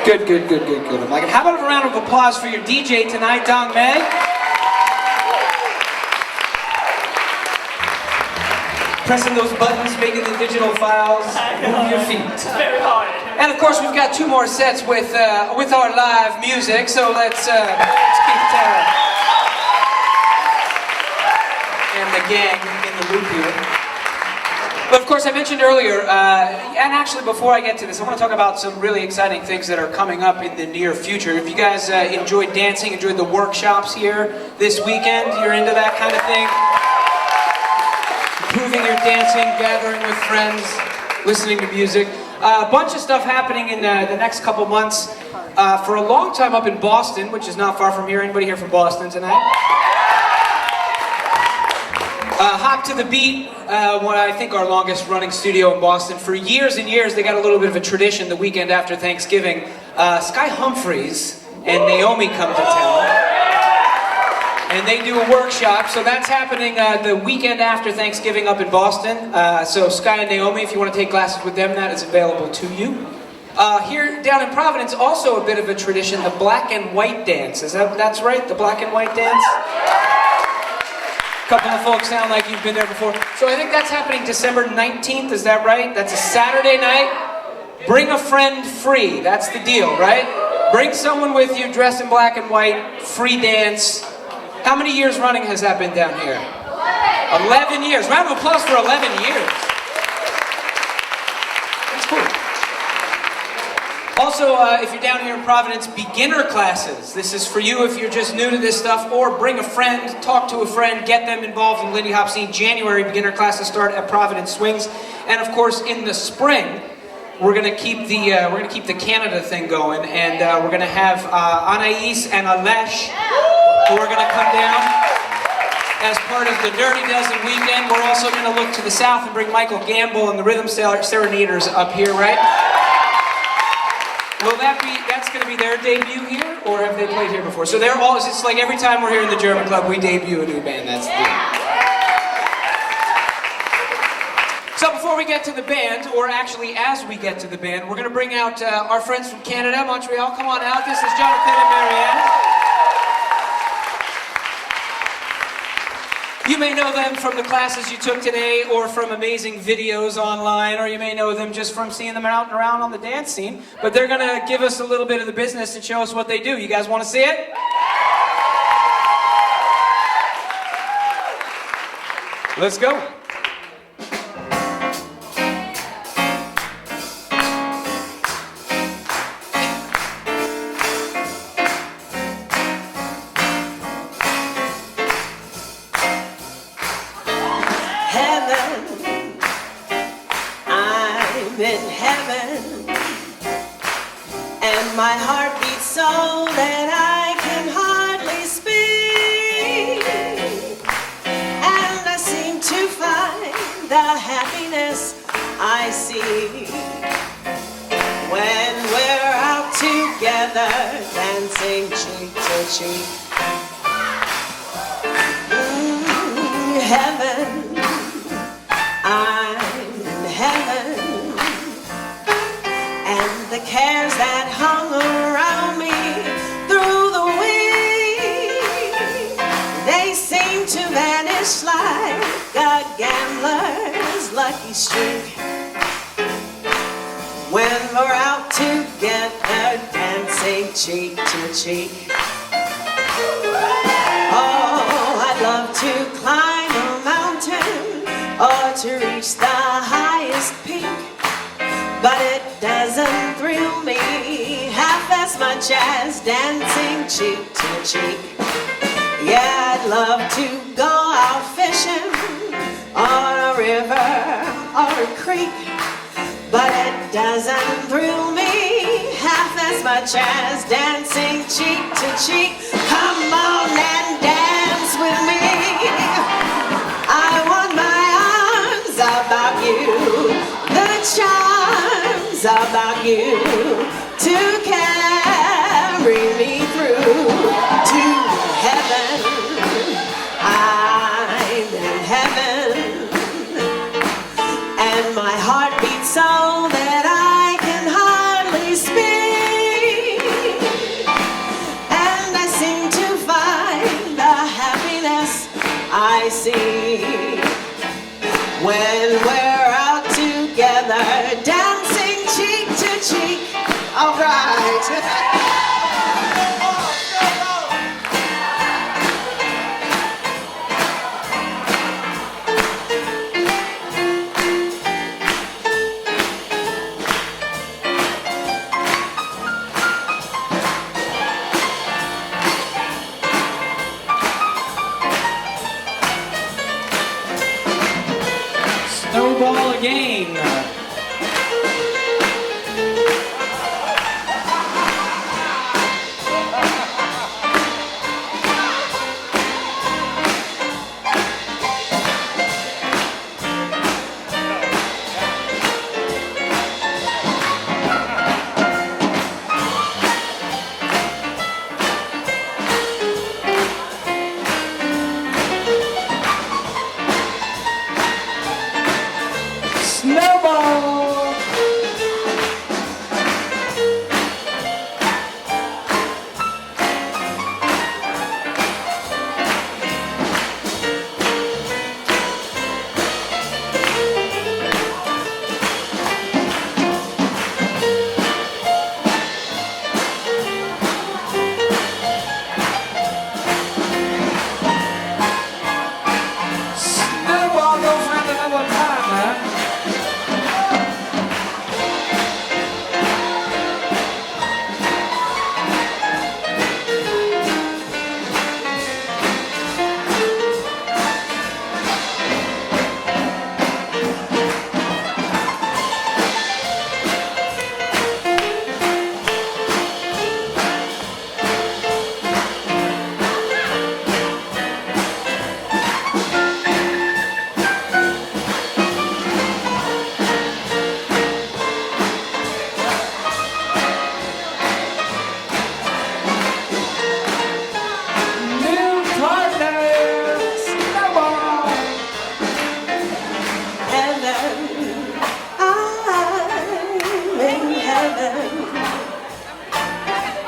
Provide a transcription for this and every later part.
Good. I'm like, how about a round of applause for your DJ tonight, Dong May? Pressing those buttons, making the digital files, move your feet. Very hard. And of course, we've got 2 more sets with our live music, so let's keep Taryn and the gang in the loop here. But of course, I mentioned earlier, and actually before I get to this, I want to talk about some really exciting things that are coming up in the near future. If you guys enjoyed dancing, enjoyed the workshops here this weekend, you're into that kind of thing, improving your dancing, gathering with friends, listening to music. A bunch of stuff happening in the next couple months. For a long time up in Boston, which is not far from here. Anybody here from Boston tonight? Hop to the Beat, what I think our longest running studio in Boston. For years and years, they got a little bit of a tradition the weekend after Thanksgiving. Sky Humphreys and Naomi come to town. And they do a workshop, so that's happening the weekend after Thanksgiving up in Boston. So Sky and Naomi, if you want to take classes with them, that is available to you. Here down in Providence, also a bit of a tradition, the black and white dance. That's right, the black and white dance? A couple of folks sound like you've been there before. So I think that's happening December 19th, is that right? That's a Saturday night. Bring a friend free, that's the deal, right? Bring someone with you dressed in black and white, free dance. How many years running has that been down here? 11 years. Round of applause for 11 years. That's cool. Also, if you're down here in Providence, beginner classes. This is for you if you're just new to this stuff, or bring a friend, talk to a friend, get them involved in Lindy Hop Scene. January beginner classes start at Providence Swings, and of course in the spring we're gonna keep the Canada thing going, and we're gonna have Anais and Alesh who are gonna come down as part of the Dirty Dozen weekend. We're also gonna look to the south and bring Michael Gamble and the Rhythm Serenaders up here, right? Will that's going to be their debut here, or have they played here before? So they're all, it's like every time we're here in the German Club, we debut a new band, that's the deal. So before we get to the band, or actually as we get to the band, we're going to bring out our friends from Canada, Montreal. Come on out, this is Jonathan and Marianne. You may know them from the classes you took today, or from amazing videos online, or you may know them just from seeing them out and around on the dance scene. But they're going to give us a little bit of the business and show us what they do. You guys want to see it? Let's go. My heart beats so that I can hardly speak, and I seem to find the happiness I see when we're out together dancing cheek to cheek. Heaven, I'm in heaven, and the cares that hung around me through the week, they seem to vanish like a gambler's lucky streak when we're out together dancing cheek to cheek. Oh, I'd love to climb a mountain or to reach the highest peak, but it doesn't thrill me half as much as dancing cheek to cheek. Yeah, I'd love to go out fishing on a river or a creek, but it doesn't thrill me half as much as dancing cheek to cheek. Come on and dance with me. I want my arms about you, the charms about you to carry me through to heaven. I'm in heaven, and my heart beats so that I can hardly speak, Snowball again. Snowball! Snowball, go find another time, man.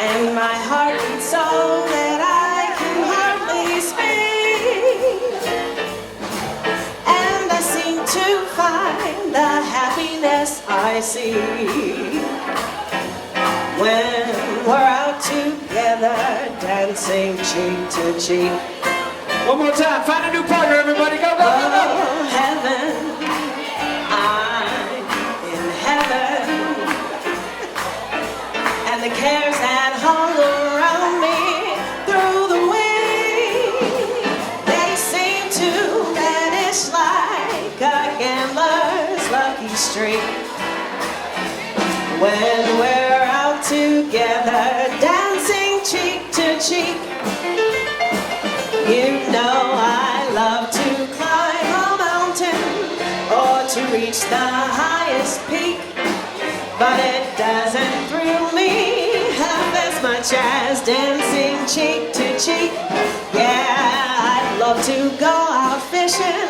And my heart beats so that I can hardly speak. And I seem to find the happiness I see when we're out together, dancing cheek to cheek. One more time, find a new partner, everybody. Go, go, go, go. Oh, heaven, I'm in heaven. And the cares that hung around me through the wind, they seem to vanish like a gambler's lucky streak. When we're out together, dancing cheek to cheek. You know I love to climb a mountain or to reach the highest peak, but it doesn't thrill me half as much as dancing cheek to cheek. Yeah, I'd love to go out fishing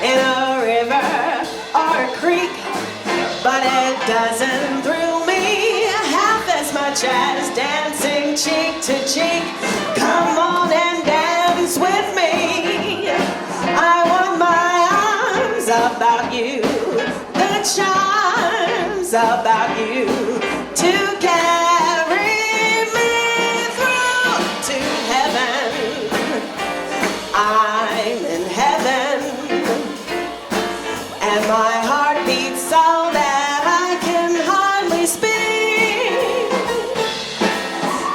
in a river or a creek, but it doesn't thrill me half as much as dancing cheek to cheek. Come on and dance with me. I want my arms about you, the charms about you to carry me through to heaven. I'm in heaven, and my heart beats so that I can hardly speak.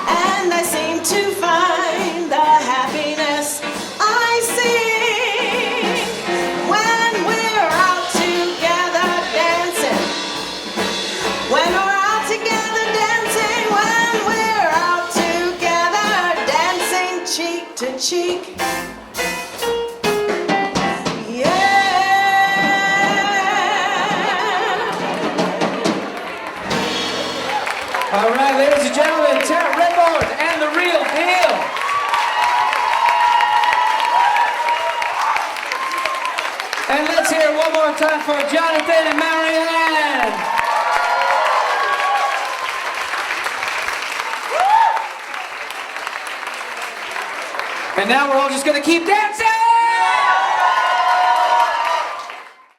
And I seem to find the happiness I seek when we're out together dancing. When we're out together dancing, when we're out together dancing cheek to cheek. All right, ladies and gentlemen, Taryn and the real deal. And let's hear it one more time for Jonathan and Marianne. And now we're all just going to keep dancing.